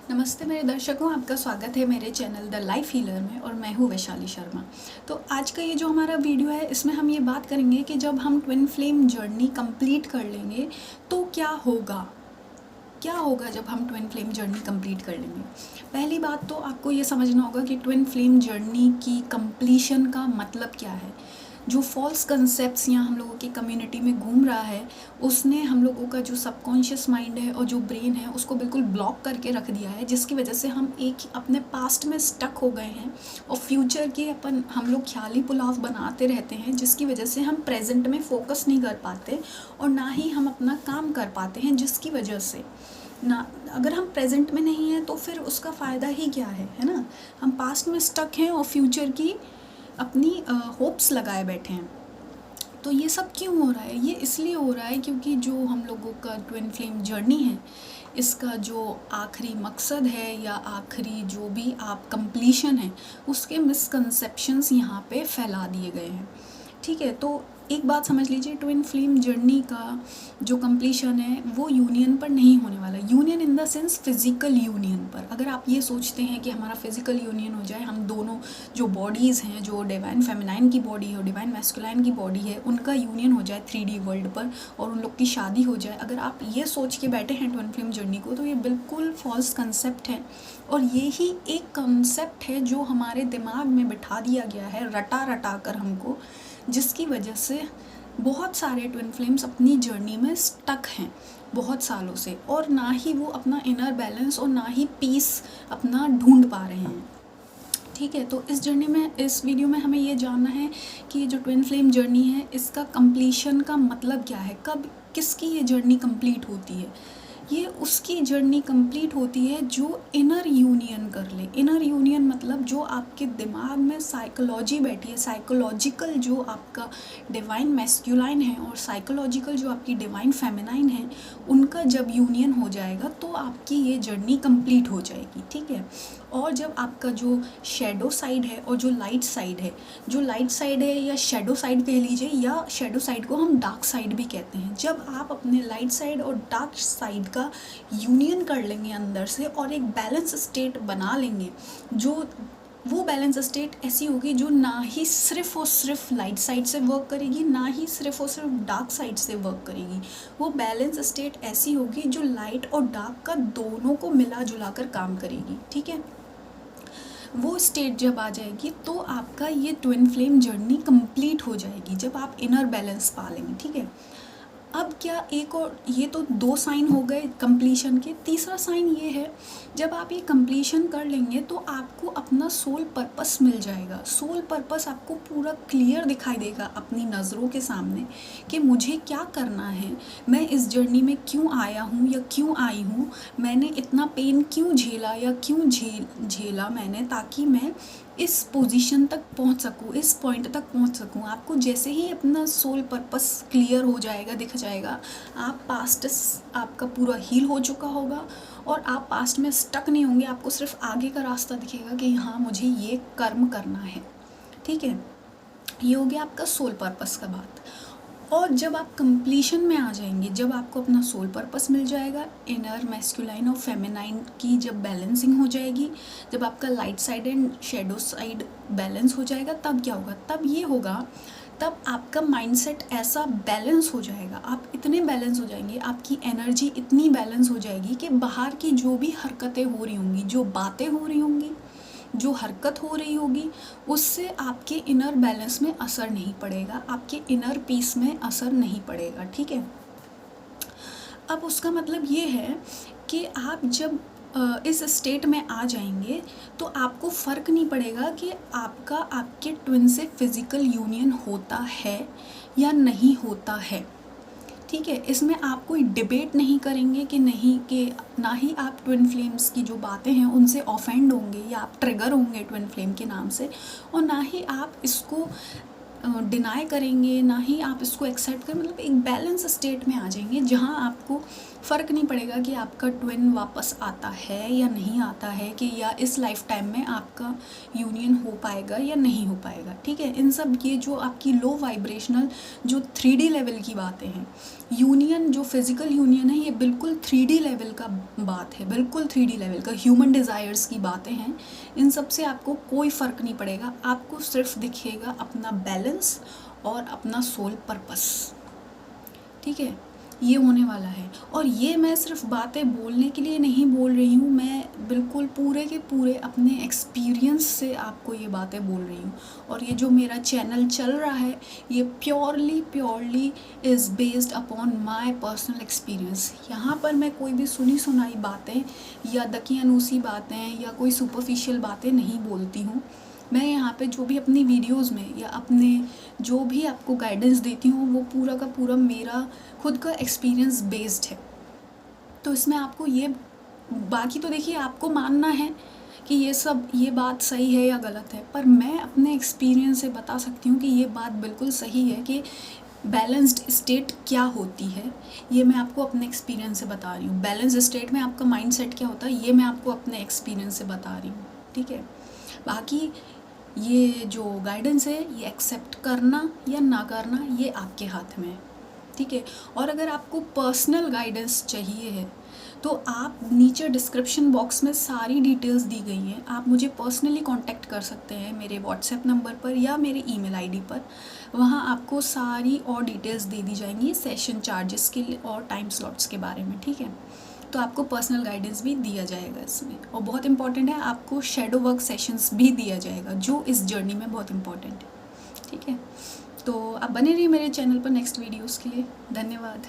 नमस्ते मेरे दर्शकों, आपका स्वागत है मेरे चैनल द लाइफ हीलर में और मैं हूँ वैशाली शर्मा। तो आज का ये जो हमारा वीडियो है इसमें हम ये बात करेंगे कि जब हम ट्विन फ्लेम जर्नी कंप्लीट कर लेंगे तो क्या होगा। जब हम ट्विन फ्लेम जर्नी कंप्लीट कर लेंगे। पहली बात तो आपको ये समझना होगा कि ट्विन फ्लेम जर्नी की कंप्लीशन का मतलब क्या है। जो फॉल्स कंसेप्ट्स यहाँ हम लोगों की कम्युनिटी में घूम रहा है उसने हम लोगों का जो सबकॉन्शियस माइंड है और जो ब्रेन है उसको बिल्कुल ब्लॉक करके रख दिया है, जिसकी वजह से हम एक अपने पास्ट में स्टक हो गए हैं और फ्यूचर के हम लोग ख्याली पुलाव बनाते रहते हैं, जिसकी वजह से हम प्रेजेंट में फोकस नहीं कर पाते और ना ही हम अपना काम कर पाते हैं, जिसकी वजह से ना अगर हम प्रेजेंट में नहीं हैं तो फिर उसका फ़ायदा ही क्या है ना। हम पास्ट में स्टक हैं और फ्यूचर की अपनी होप्स लगाए बैठे हैं। तो ये सब क्यों हो रहा है? ये इसलिए हो रहा है क्योंकि जो हम लोगों का ट्विन फ्लेम जर्नी है इसका जो आखिरी मकसद है या आखिरी जो भी आप कंप्लीशन है उसके मिसकंसेप्शंस यहाँ पे फैला दिए गए हैं। ठीक है, तो एक बात समझ लीजिए, ट्विन फ्लेम जर्नी का जो कंप्लीशन है वो यूनियन पर नहीं होने वाला। Union in the sense physical union पर। अगर आप ये सोचते हैं कि हमारा फिज़िकल यूनियन हो जाए, हम दोनों जो बॉडीज़ हैं, जो डिवाइन फेमिनाइन की बॉडी है और डिवाइन मैस्कुलाइन की बॉडी है, उनका यूनियन हो जाए 3D वर्ल्ड पर और उन लोग की शादी हो जाए, अगर आप ये सोच के बैठे हैं ट्विन फ्लेम जर्नी को, तो ये बिल्कुल फॉल्स कंसेप्ट है। और ये ही एक कंसेप्ट है जो हमारे दिमाग में बिठा दिया गया है रटा रटा कर हमको, जिसकी वजह से बहुत सारे ट्विन फ्लेम्स अपनी जर्नी में स्टक हैं बहुत सालों से, और ना ही वो अपना इनर बैलेंस और ना ही पीस अपना ढूंढ पा रहे हैं। ठीक है, तो इस जर्नी में, इस वीडियो में हमें ये जानना है कि जो ट्विन फ्लेम जर्नी है इसका कंप्लीशन का मतलब क्या है। कब किसकी ये जर्नी कंप्लीट होती है? ये उसकी जर्नी कंप्लीट होती है जो इनर यूनियन कर ले। इनर यूनियन मतलब जो आपके दिमाग में साइकोलॉजी बैठी है, साइकोलॉजिकल जो आपका डिवाइन मैस्कुलाइन है और साइकोलॉजिकल जो आपकी डिवाइन फेमिनाइन है, उनका जब यूनियन हो जाएगा तो आपकी ये जर्नी कंप्लीट हो जाएगी। ठीक है, और जब आपका जो शेडो साइड है और जो लाइट साइड है, जो लाइट साइड है या शेडो साइड कह लीजिए, या शेडो साइड को हम डार्क साइड भी कहते हैं, जब आप अपने लाइट साइड और डार्क साइड का यूनियन कर लेंगे अंदर से और एक बैलेंस स्टेट बना लेंगे, जो वो बैलेंस स्टेट ऐसी होगी जो ना ही सिर्फ और सिर्फ लाइट साइड से वर्क करेगी, ना ही सिर्फ और सिर्फ डार्क साइड से वर्क करेगी। वो बैलेंस स्टेट ऐसी होगी जो लाइट और डार्क का दोनों को मिला जुला कर काम करेगी। ठीक है, वो स्टेट जब आ जाएगी तो आपका ये ट्विन फ्लेम जर्नी कंप्लीट हो जाएगी, जब आप इनर बैलेंस पा लेंगे। ठीक है, अब क्या एक और, ये तो 2 साइन हो गए कंप्लीशन के। तीसरा साइन ये है, जब आप ये कंप्लीशन कर लेंगे तो आपको अपना सोल पर्पस मिल जाएगा। सोल पर्पस आपको पूरा क्लियर दिखाई देगा अपनी नज़रों के सामने कि मुझे क्या करना है, मैं इस जर्नी में क्यों आया हूँ या क्यों आई हूँ, मैंने इतना पेन क्यों झेला या क्यों झेला मैंने, ताकि मैं इस पोजीशन तक पहुंच सकूं, इस पॉइंट तक पहुंच सकूं। आपको जैसे ही अपना सोल पर्पस क्लियर हो जाएगा, दिख जाएगा, आप पास्ट आपका पूरा हील हो चुका होगा और आप पास्ट में स्टक नहीं होंगे। आपको सिर्फ आगे का रास्ता दिखेगा कि हाँ मुझे ये कर्म करना है। ठीक है, ये हो गया आपका सोल पर्पस का बात। और जब आप कंप्लीशन में आ जाएंगे, जब आपको अपना सोल पर्पस मिल जाएगा, इनर मैस्कुलाइन और फेमिनाइन की जब बैलेंसिंग हो जाएगी, जब आपका light side and shadow side balance हो जाएगा, तब क्या होगा? तब ये होगा, तब आपका माइंडसेट ऐसा बैलेंस हो जाएगा, आप इतने बैलेंस हो जाएंगे, आपकी एनर्जी इतनी बैलेंस हो जाएगी कि बाहर की जो भी हरकतें हो रही होंगी, जो बातें हो रही होंगी, जो हरकत हो रही होगी, उससे आपके इनर बैलेंस में असर नहीं पड़ेगा, आपके इनर पीस में असर नहीं पड़ेगा। ठीक है, अब उसका मतलब ये है कि आप जब इस स्टेट में आ जाएंगे तो आपको फ़र्क नहीं पड़ेगा कि आपका आपके ट्विन से फिज़िकल यूनियन होता है या नहीं होता है। ठीक है, इसमें आप कोई डिबेट नहीं करेंगे कि नहीं, कि ना ही आप ट्विन फ्लेम्स की जो बातें हैं उनसे ऑफेंड होंगे या आप ट्रिगर होंगे ट्विन फ्लेम के नाम से, और ना ही आप इसको डिनाई करेंगे, ना ही आप इसको एक्सेप्ट करें। मतलब एक बैलेंस स्टेट में आ जाएंगे जहां आपको फ़र्क नहीं पड़ेगा कि आपका ट्विन वापस आता है या नहीं आता है, कि या इस लाइफ टाइम में आपका यूनियन हो पाएगा या नहीं हो पाएगा, ठीक है। इन सब ये जो आपकी लो वाइब्रेशनल जो 3D लेवल की बातें हैं, यूनियन जो फिज़िकल यूनियन है ये बिल्कुल 3D लेवल का बात है, बिल्कुल 3D लेवल का ह्यूमन डिज़ायर्स की बातें हैं। इन सब से आपको कोई फ़र्क नहीं पड़ेगा, आपको सिर्फ दिखेगा अपना बैलेंस और अपना सोल पर्पस, ठीक है। ये होने वाला है। और ये मैं सिर्फ बातें बोलने के लिए नहीं बोल रही हूँ, मैं बिल्कुल पूरे के पूरे अपने एक्सपीरियंस से आपको ये बातें बोल रही हूँ। और ये जो मेरा चैनल चल रहा है ये purely is based upon my personal experience. यहाँ पर मैं कोई भी सुनी सुनाई बातें या दकियानूसी बातें या कोई सुपरफिशियल बातें नहीं बोलती हूँ। मैं यहाँ पे जो भी अपनी वीडियोस में या अपने जो भी आपको गाइडेंस देती हूँ वो पूरा का पूरा मेरा खुद का एक्सपीरियंस बेस्ड है। तो इसमें आपको ये बाकी तो देखिए आपको मानना है कि ये बात सही है या गलत है, पर मैं अपने एक्सपीरियंस से बता सकती हूँ कि ये बात बिल्कुल सही है कि बैलेंस्ड स्टेट क्या होती है। ये मैं आपको अपने एक्सपीरियंस से बता रही हूँ। बैलेंस्ड स्टेट में आपका माइंडसेट क्या होता है ये मैं आपको अपने एक्सपीरियंस से बता रही हूँ, ठीक है। बाकी ये जो गाइडेंस है ये एक्सेप्ट करना या ना करना ये आपके हाथ में है, ठीक है। और अगर आपको पर्सनल गाइडेंस चाहिए है तो आप नीचे डिस्क्रिप्शन बॉक्स में सारी डिटेल्स दी गई हैं, आप मुझे पर्सनली कांटेक्ट कर सकते हैं मेरे व्हाट्सएप नंबर पर या मेरे ईमेल आईडी पर। वहाँ आपको सारी और डिटेल्स दे दी जाएंगी सेशन चार्जेस के लिए और टाइम स्लॉट्स के बारे में, ठीक है। तो आपको पर्सनल गाइडेंस भी दिया जाएगा इसमें। और बहुत इंपॉर्टेंट है, आपको शेडो वर्क सेशंस भी दिया जाएगा जो इस जर्नी में बहुत इंपॉर्टेंट है, ठीक है। तो आप बने रहिए मेरे चैनल पर नेक्स्ट वीडियोस के लिए। धन्यवाद।